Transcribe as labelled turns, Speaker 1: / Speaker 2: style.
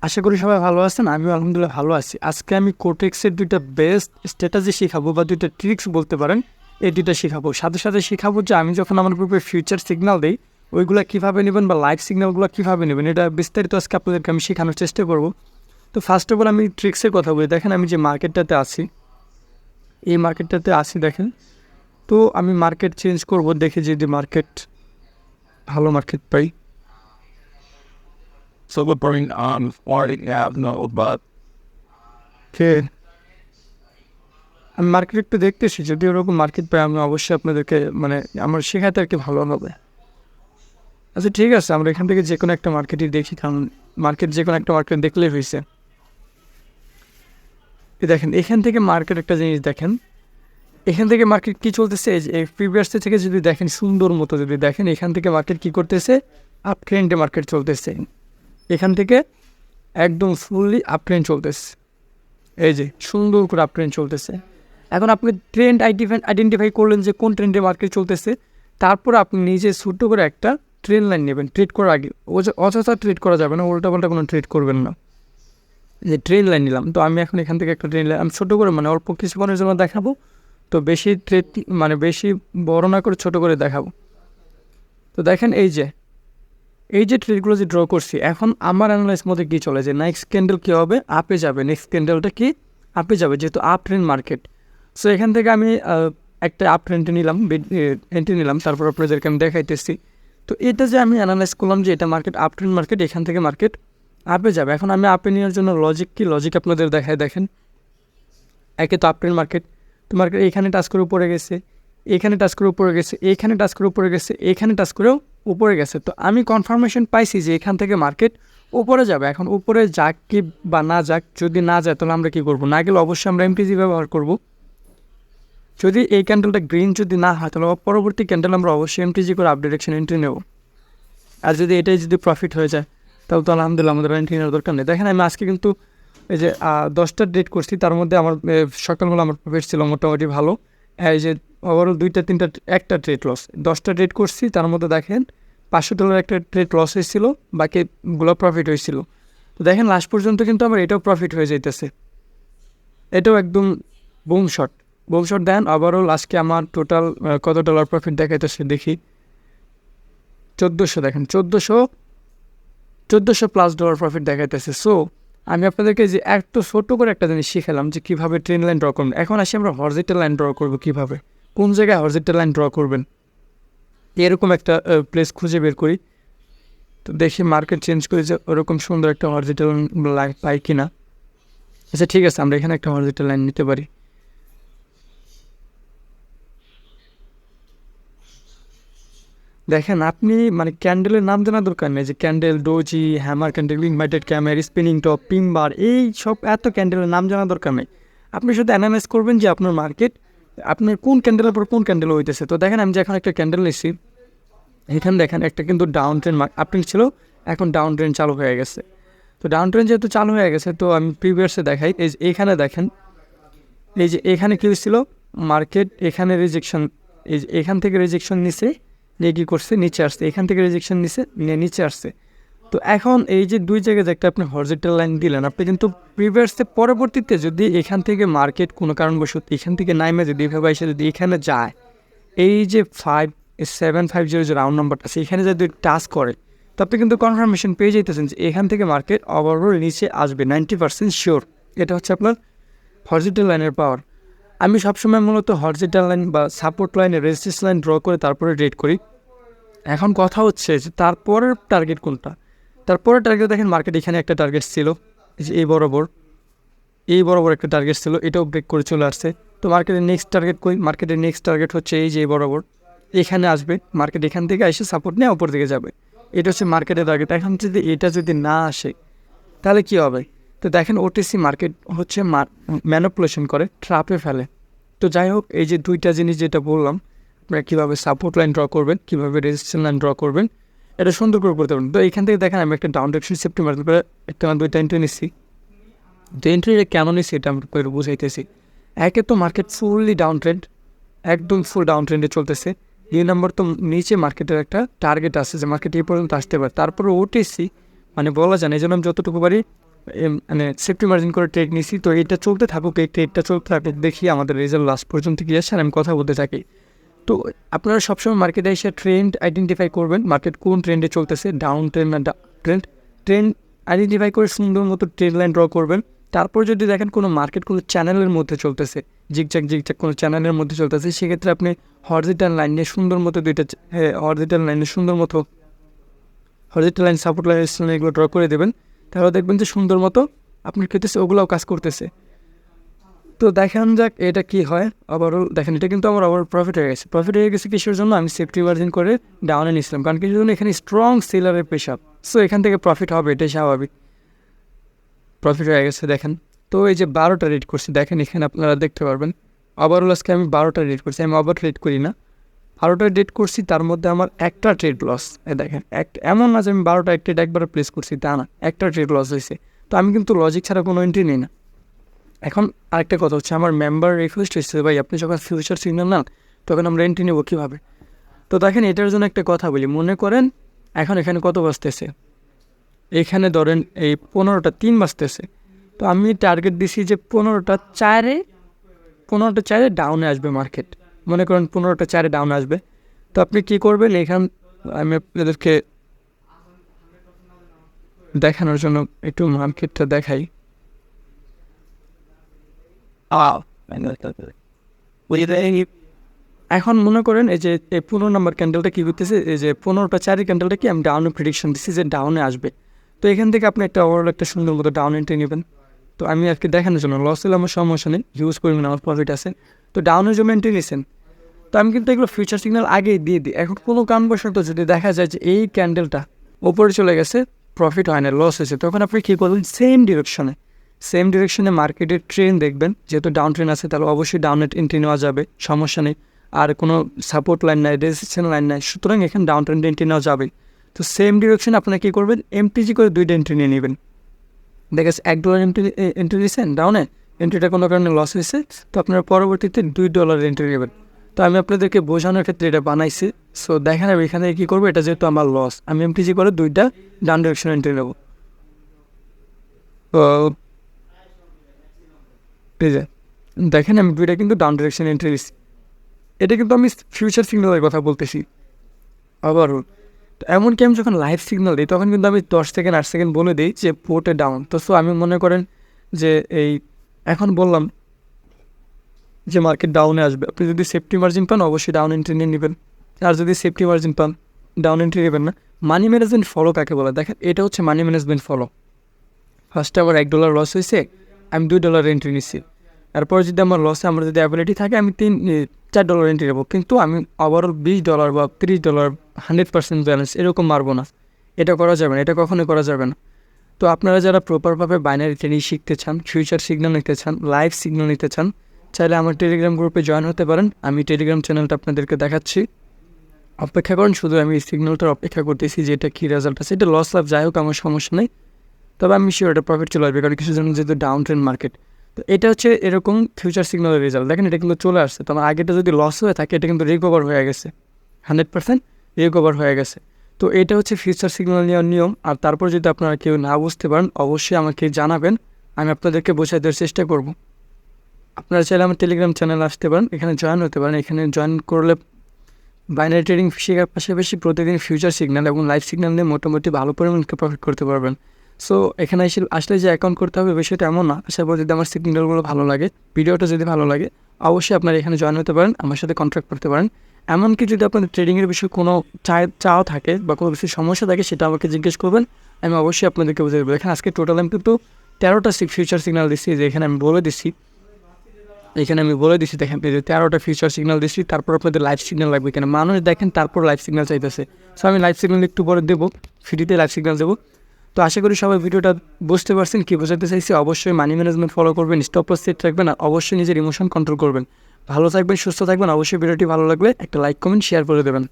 Speaker 1: আশা করি সবাই ভালো আছেন। আমিও আলহামদুলিল্লাহ ভালো আছি। আজকে আমি কোটেক্সের ২টা বেস্ট স্ট্র্যাটেজি শিখাবো বা ২টা ট্রিক্স বলতে পারেন। এই ২টা শিখাবো। সাথে, সাথে শিখাবো যে আমি যখন আমার গ্রুপে ফিউচার সিগন্যাল দেই, ওইগুলা কীভাবে নেবেন বা লাইভ সিগন্যালগুলো কীভাবে নেবেন, এটা বিস্তারিত আজকে আপনাদেরকে আমি শেখানোর চেষ্টা করব। তো ফার্স্ট অফ অল আমি ট্রিক্সের কথা বলি। দেখেন আমি যে মার্কেটটাতে আছি, এই মার্কেটটাতে আছি দেখেন। তো আমি মার্কেট চেঞ্জ করব, দেখি যদি মার্কেট ভালো market pi.
Speaker 2: So we're bringing on already have no but
Speaker 1: আমি মার্কেট একটু দেখতেছি, যদি ওরকম মার্কেট পাই আমি অবশ্যই আপনাদেরকে আমার শেখাতে আর কি ভালো হবে। আচ্ছা ঠিক আছে, আমরা এখান থেকে যে কোনো একটা মার্কেটই দেখি, কারণ যে কোনো একটা মার্কেট দেখলেই হয়েছে। দেখেন এখান থেকে মার্কেট একটা জিনিস দেখেন, এখান থেকে মার্কেট কী চলতেছে, এই প্রিভিয়াস থেকে যদি দেখেন সুন্দর মতো যদি দেখেন, এখান থেকে মার্কেট কী করতেছে, আপ ট্রেন্ডে মার্কেট চলতেছে। এখান থেকে একদম ফুললি আপ ট্রেন্ড চলতেছে, এই যে সুন্দর করে আপ ট্রেন্ড চলতেছে। এখন আপনি ট্রেন্ড আইডেন্টিফাই করলেন যে কোন ট্রেন্ডে মার্কেট চলতেছে, তারপর আপনি নিজে ছোটো করে একটা ট্রেন্ড লাইন নেবেন। ট্রেড করার আগে অযথা ট্রেড করা যাবে না, উল্টাপাল্টা কোনো ট্রেড করবেন না। যে ট্রেন্ড লাইন নিলাম, তো আমি এখন এখান থেকে একটা ট্রেন্ড লাইন আমি ছোটো করে অল্প কিছুক্ষণের জন্য দেখাবো। তো বেশি ট্রেড বেশি বড় না করে ছোটো করে দেখাবো। তো দেখেন এই যে ট্রেডগুলো যে ড্র করছি, এখন আমার অ্যানালাইস মধ্যে কী চলে, যে নেক্সট ক্যান্ডেল কী হবে, আপে যাবে। নেক্সট ক্যান্ডেলটা কি আপে যাবে, যেহেতু আপ ট্রেন্ড মার্কেট। সো এখান থেকে আমি একটা আপ ট্রেন্ডে নিলাম, এন্ট্রি নিলাম, তারপর আপনাদেরকে আমি দেখাইতেছি। তো এটা যে আমি অ্যানালাইজ করলাম যে এটা মার্কেট আপ ট্রেন্ড মার্কেট, এখান থেকে মার্কেট আপে যাবে। এখন আমি আপে নেওয়ার জন্য লজিক আপনাদের দেখায়। দেখেন একে তো আপ ট্রেন্ড মার্কেট, তো মার্কেট এখানে টাচ করে উপরে গেছে, এখানে টাচ করে উপরে গেছে, এখানে টাচ করে উপরে গেছে, এখানে টাচ করেও উপরে গেছে। তো আমি কনফার্মেশন পাইছি যে এখান থেকে মার্কেট উপরে যাবে। এখন উপরে যাক কি বা না যাক, যদি না যায় তাহলে আমরা কী করবো, না গেলে অবশ্যই আমরা এমটিজি ব্যবহার করব। যদি এই ক্যান্ডেলটা গ্রিন যদি না হয়, তাহলে পরবর্তী ক্যান্ডেল আমরা অবশ্যই এমটিজি করে আপ ডিরেকশন এন্ট্রি নেব। আর যদি এটাই যদি প্রফিট হয়ে যায়, তাহলে তো আলহামদুলিল্লাহ, আমাদের এন্ট্রি নেওয়ার দরকার নেই। দেখেন আমি আজকে কিন্তু এই যে 10টা ট্রেড করছি, তার মধ্যে আমার সকালবেলা আমার প্রফিট ছিল মোটামুটি ভালো। এই যে ওভারঅল 2টা 3টা একটা ট্রেড লস, 10টা ট্রেড করছি, তার মধ্যে দেখেন $500 একটা ট্রেড লস হয়েছিল, বাকিগুলো প্রফিট হয়েছিল। তো দেখেন লাস্ট পর্যন্ত কিন্তু আমার এটাও প্রফিট হয়ে যাইতেছে, এটাও একদম বুম শট দেন। ওভারঅল আজকে আমার টোটাল কত ডলার প্রফিট দেখাইতেছে দেখি, 1400, দেখেন 1400+ ডলার প্রফিট দেখাইতেছে। সো আমি আপনাদেরকে যে এত ছোটো করে একটা জিনিস শিখালাম যে কীভাবে ট্রেন লাইন ড্র করবেন। এখন আসি আমরা হরিজন্টাল লাইন ড্র করবো কীভাবে, কোন জায়গায় হরিজন্টাল লাইন ড্র করবেন, এরকম একটা প্লেস খুঁজে বের করি। তো দেখি মার্কেট চেঞ্জ করে যে ওরকম সুন্দর একটা হরিজন্টাল লাইন পাই কিনা। আচ্ছা ঠিক আছে, আমরা এখানে একটা হরিজন্টাল লাইন নিতে পারি। দেখেন আপনি ক্যান্ডেলের নাম জানার দরকার নেই, যে candle, doji, hammer candle, inverted hammer, spinning top, পিমবার, এই সব এত ক্যান্ডেলের নাম জানার দরকার নেই। আপনি শুধু অ্যানালাইজ করবেন যে আপনার মার্কেট, আপনার কোন ক্যান্ডেলের পর কোন ক্যান্ডেল হইতেছে। তো দেখেন আমি যে এখন একটা ক্যান্ডেল নিচ্ছি, এখানে দেখেন একটা কিন্তু ডাউন ট্রেন্ড আপট্রেন্ড ছিল, এখন ডাউন ট্রেন্ড চালু হয়ে গেছে। তো ডাউন ট্রেন্ড যেহেতু চালু হয়ে গেছে, তো আমি প্রিভিয়াসে দেখাই। এইখানে দেখেন, এই যে এখানে কী ছিল, মার্কেট এখানে রিজেকশন, এই যে এখান থেকে রিজেকশন নিছে, নিয়ে কী করছে, নিচে আসছে, এখান থেকে রিজেকশন নিছে, নিয়ে নিচে আসছে। তো এখন এই যে দুই জায়গায় যে একটা আপনি হরিজন্টাল লাইন দিলেন, আপনি কিন্তু প্রিভিয়াসে পরবর্তীতে যদি এখান থেকে মার্কেট কোনো কারণবশত এখান থেকে নাইমে যদি এভাবে এসে যদি এখানে যায়, এই যে 5750 যে রাউন্ড নাম্বারটা আছে, এখানে যদি টাচ করে, তো আপনি কিন্তু কনফার্মেশন পেয়ে যেতেছেন যে এখান থেকে মার্কেট ওভারঅল নিচে আসবে 90% শিওর। এটা হচ্ছে আপনার হরিজন্টাল লাইনের পাওয়ার। আমি সবসময় মূলত হরিজন্টাল লাইন বা সাপোর্ট লাইনে রেজিস্ট্যান্স লাইন ড্র করে তারপরে ট্রেড করি। এখন কথা হচ্ছে যে তারপরের টার্গেট কোনটা। তারপরের টার্গেট দেখেন, মার্কেট এখানে একটা টার্গেট ছিল, যে এই বরাবর একটা টার্গেট ছিল, এটাও ব্রেক করে চলে আসছে। তো মার্কেটের নেক্সট টার্গেট মার্কেটের নেক্সট টার্গেট হচ্ছে এই যে এই বরাবর এখানে আসবে, মার্কেট এখান থেকে এসে সাপোর্ট নিয়ে উপর দিকে যাবে। এটা হচ্ছে মার্কেটের টার্গেট। এখন যদি এটা যদি না আসে, তাহলে কী হবে। তো দেখেন ওটিসি মার্কেট হচ্ছে ম্যানিপুলেশন করে, ট্রাপে ফেলে। তো যাই হোক, এই যে দুইটা জিনিস যেটা বললাম, আপনারা কীভাবে সাপোর্ট লাইন ড্র করবেন, কীভাবে রেজিস্ট্যান্স লাইন ড্র করবেন, এটা সুন্দর করে করতে পারবেন। তো এখান থেকে দেখেন আমি একটা ডাউন ডিরেকশন সেপ্টেম্বর করে একটা 2টা এন্ট্রি নিচ্ছি। তো এন্ট্রিটা কেন নিচ্ছি এটা আমি বুঝাইতেছি। একে তো মার্কেট ফুললি ডাউন ট্রেন্ড, একদম ফুল ডাউন ট্রেন্ডে চলতেছে। 2 নম্বর তো নিচে মার্কেটের একটা টার্গেট আছে যে মার্কেট এই পর্যন্ত আসতে পারে, তারপরে ওটিসি বলা যায় না, এই জন্য আমি যতটুকু পারি মানে সেফটি মার্জিন করে ট্রেড নিছি, তো এটা চলতে থাকুক, এই ট্রেডটা চলতে থাকুক, দেখি আমাদের রেজাল্ট লাস্ট পর্যন্ত কি আসছে, আর আমি কথা বলতে থাকি। তো আপনারা সবসময় মার্কেটে এসে ট্রেন্ড আইডেন্টিফাই করবেন, মার্কেট কোন ট্রেন্ডে চলতেছে, ডাউন ট্রেন্ড না ট্রেন্ড আইডেন্টিফাই করে সুন্দর মতো ট্রেন্ড লাইন ড্র করবেন। তারপর যদি দেখেন কোনো মার্কেট কোনো চ্যানেলের মধ্যে চলতেছে, জিগজ্যাগ কোনো চ্যানেলের মধ্যে চলতেছে, সেক্ষেত্রে আপনি হরিজন্টাল লাইনে সুন্দর মতো হরিজন্টাল লাইন সাপোর্ট লাইন এগুলো ড্র করে দেবেন। তাহলে দেখবেন যে সুন্দর মতো আপনার ক্ষেত্রে ওগুলোও কাজ করতেছে। তো দেখান যাক এটা কি হয়। ওভারঅল দেখেন এটা কিন্তু আমার প্রফিট হয়ে গেছে কিসের জন্য, আমি সেফটি মার্জিন করে ডাউনে নিয়েছিলাম, কারণ কিছুর জন্য এখানে স্ট্রং সেলারের প্রেশার, সো এখান থেকে প্রফিট হবে, এটাই স্বাভাবিক। প্রফিট হয়ে গেছে দেখেন। তো এই যে 12টা রেড করছি, দেখেন এখানে আপনারা দেখতে পারবেন ওভারঅল আজকে আমি 12টা রেড করছি, আমি ওভার ট্রেড করি না, 12টা রেড করছি, তার মধ্যে আমার একটা ট্রেড লস। দেখেন এমন না যে আমি 12টা ট্রেড একবার প্লেস করছি, তা না, একটা ট্রেড লস হয়েছে। তো আমি কিন্তু লজিক ছাড়া কোনো এন্ট্রি নিই না। এখন আরেকটা কথা হচ্ছে, আমার মেম্বার রিকোয়েস্ট হচ্ছে ভাই আপনি যখন ফিউচার সিগন্যাল নেন তখন আমরা এন্ট্রি নেবো কীভাবে। তো দেখেন এটার জন্য একটা কথা বলি, মনে করেন এখন এখানে কত বাজতেছে, এখানে ধরেন এই 15টা 3 বাজতেছে, তো আমি টার্গেট দিছি যে 15টা 4-এ ডাউনে আসবে মার্কেট, মনে করেন 15টা 4-এ ডাউনে আসবে। তো আপনি কী করবেন, আমি আপনাদেরকে দেখানোর জন্য একটু মার্কেটটা দেখাই। এখন মনে করেন এই যে 15 নম্বর ক্যান্ডেলটা কী করতেছে, এই যে 15টা 4-এর ক্যান্ডেলটা কি আমি ডাউনে প্রেডিকশন দিচ্ছি যে ডাউনে আসবে। তো এখান থেকে আপনি একটা ওভারঅল একটা সুন্দর মতো ডাউন এন্ট্রি নেবেন। তো আমি আজকে দেখানোর জন্য, লস হলে আমার সমস্যা নেই, ইউজ করবেন, আমার প্রফিট আছে। তো ডাউনের জন্য এন্ট্রি নিয়েছেন, তো আমি কিন্তু এগুলো ফিউচার সিগন্যাল আগেই দিয়ে দিই। এখন কোনো কারণবশত যদি দেখা যায় যে এই ক্যান্ডেলটা ওপরে চলে গেছে, প্রফিট হয় না, লস হয়েছে, তখন আপনি কী করবেন, সেম ডিরেকশনে মার্কেটের ট্রেন দেখবেন, যেহেতু ডাউন ট্রেন আছে তাহলে অবশ্যই ডাউনের এন্ট্রি নেওয়া যাবে, সমস্যা নেই, আর কোনো সাপোর্ট লাইন নাই, রেজিস্ট্যান্স লাইন নাই, সুতরাং এখানে ডাউন ট্রেন এন্ট্রি নেওয়া যাবে। তো সেম ডিরেকশনে আপনারা কী করবেন, এমটিজি করে 2টা এন্ট্রি নিয়ে নেবেন। দেখেছে $1 এন্ট্রি দিয়েছেন ডাউনে, এন্ট্রিটা কোনো কারণে লস হয়েছে, তো আপনারা পরবর্তীতে $2 এন্ট্রি নেবেন। তো আমি আপনাদেরকে বোঝানোর ক্ষেত্রে এটা বানাইছি। সো দেখেন আমি এখানে কী করবো, এটা যেহেতু আমার লস, আমি এমটিজি করে 2টা ডাউন ডিরেকশন এন্ট্রি নেব। তো দেখেন আমি 2টা কিন্তু ডাউন ডিরেকশন এন্ট্রি দিচ্ছি, এটা কিন্তু আমি ফিউচার সিগন্যালের কথা বলতেছি। আবারও তো এমনকি আমি যখন লাইভ সিগন্যাল দিই তখন কিন্তু আমি 10 সেকেন্ড 8 সেকেন্ড বলে দিই যে পোর্টে ডাউন। তো সো আমি মনে করেন যে এই এখন বললাম যে মার্কেট ডাউনে আসবে, আপনি যদি সেফটি মার্জিন পান অবশ্যই ডাউন এন্ট্রি নিয়ে নেবেন, আর যদি সেফটি মার্জিন পান ডাউন এন্ট্রি নেবেন না। মানি ম্যানেজমেন্ট ফলো কাকে বলে, দেখেন এটা হচ্ছে মানি ম্যানেজমেন্ট ফলো। ফার্স্টে আমার $1 লস হয়েছে, আমি $2 এন্ট্রি নিচ্ছি, এরপর যদি আমার লসে আমার যদি অ্যাবিলিটি থাকে আমি $4 এন্ট্রি নেবো, কিন্তু আমি ওভারঅল $20 বা $30 100% ব্যালেন্স এরকম মারবো না, এটা করা যাবে না, এটা কখনোই করা যাবে না। তো আপনারা যারা প্রপারভাবে বাইনারি ট্রেডিং শিখতে চান, ফিউচার সিগন্যাল নিতে চান, লাইভ সিগন্যাল নিতে চান, চাইলে আমার টেলিগ্রাম গ্রুপে জয়েন হতে পারেন। আমি টেলিগ্রাম চ্যানেলটা আপনাদেরকে দেখাচ্ছি, অপেক্ষা করেন, শুধু আমি এই সিগন্যালটার অপেক্ষা করতেছি যে এটা কী রেজাল্ট আছে। এটা লস লাভ যাই হোক আমার সমস্যা নেই, তবে আমি শিওর এটা প্রফিট চলে আসবে, কারণ কিছু জন্য যেহেতু ডাউন ট্রেন্ড মার্কেট। তো এটা হচ্ছে এরকম ফিউচার সিগন্যালের রেজাল্ট, দেখেন এটা কিন্তু চলে আসছে। তো আমার আগেটা যদি লস হয়ে থাকে এটা কিন্তু রিকভার হয়ে গেছে, 100% রিকভার হয়ে গেছে। তো এটা হচ্ছে ফিউচার সিগন্যাল নেওয়ার নিয়ম। আর তারপর যদি আপনারা কেউ না বুঝতে পারেন অবশ্যই আমাকে জানাবেন, আমি আপনাদেরকে বোঝাই দেওয়ার চেষ্টা করব। আপনারা চাইলে আমার টেলিগ্রাম চ্যানেল আসতে পারেন, এখানে জয়েন হতে পারেন। এখানে জয়েন করলে বাইনারি ট্রেডিং শেখার পাশাপাশি প্রতিদিন ফিউচার সিগন্যাল এবং লাইভ সিগন্যাল নিয়ে মোটামুটি ভালো পরিমাণ প্রফিট করতে পারবেন। সো এখানে আসলে যে অ্যাকাউন্ট করতে হবে বিষয়টা এমন না। আশা করি যদি আমার সিগন্যালগুলো ভালো লাগে, ভিডিওটা যদি ভালো লাগে, অবশ্যই আপনারা এখানে জয়েন হতে পারেন, আমার সাথে কন্ট্যাক্ট করতে পারেন। এমনকি যদি আপনাদের ট্রেডিংয়ের বিষয়ে কোনো চাও থাকে বা কোনো কিছু সমস্যা থাকে সেটা আমাকে জিজ্ঞেস করবেন, আমি অবশ্যই আপনাদেরকে বুঝে দেবো। এখানে আজকে টোটাল আমি কিন্তু 13টা ফিউচার সিগন্যাল দিচ্ছি, যে এখানে আমি বলে দিচ্ছি, দেখেন 13টা ফিউচার সিগন্যাল দিচ্ছি। তারপর আপনাদের লাইভ সিগন্যাল লাগবে, কেন মানুষ দেখেন তারপর লাইভ সিগন্যাল চাইতেছে। সো আমি লাইভ সিগন্যাল একটু পরে দেবো, ফ্রিতে লাইভ সিগন্যাল দেবো। তো আশা করি সবাই ভিডিওটা বুঝতে পারছেন কী বোঝাতে চাইছি। অবশ্যই মানি ম্যানেজমেন্ট ফলো করবেন, স্টপ লস সেট রাখবেন, আর অবশ্যই নিজের ইমোশন কন্ট্রোল করবেন। ভালো থাকবেন, সুস্থ থাকবেন। অবশ্যই ভিডিওটি ভালো লাগলে একটা লাইক, কমেন্ট, শেয়ার করে দেবেন।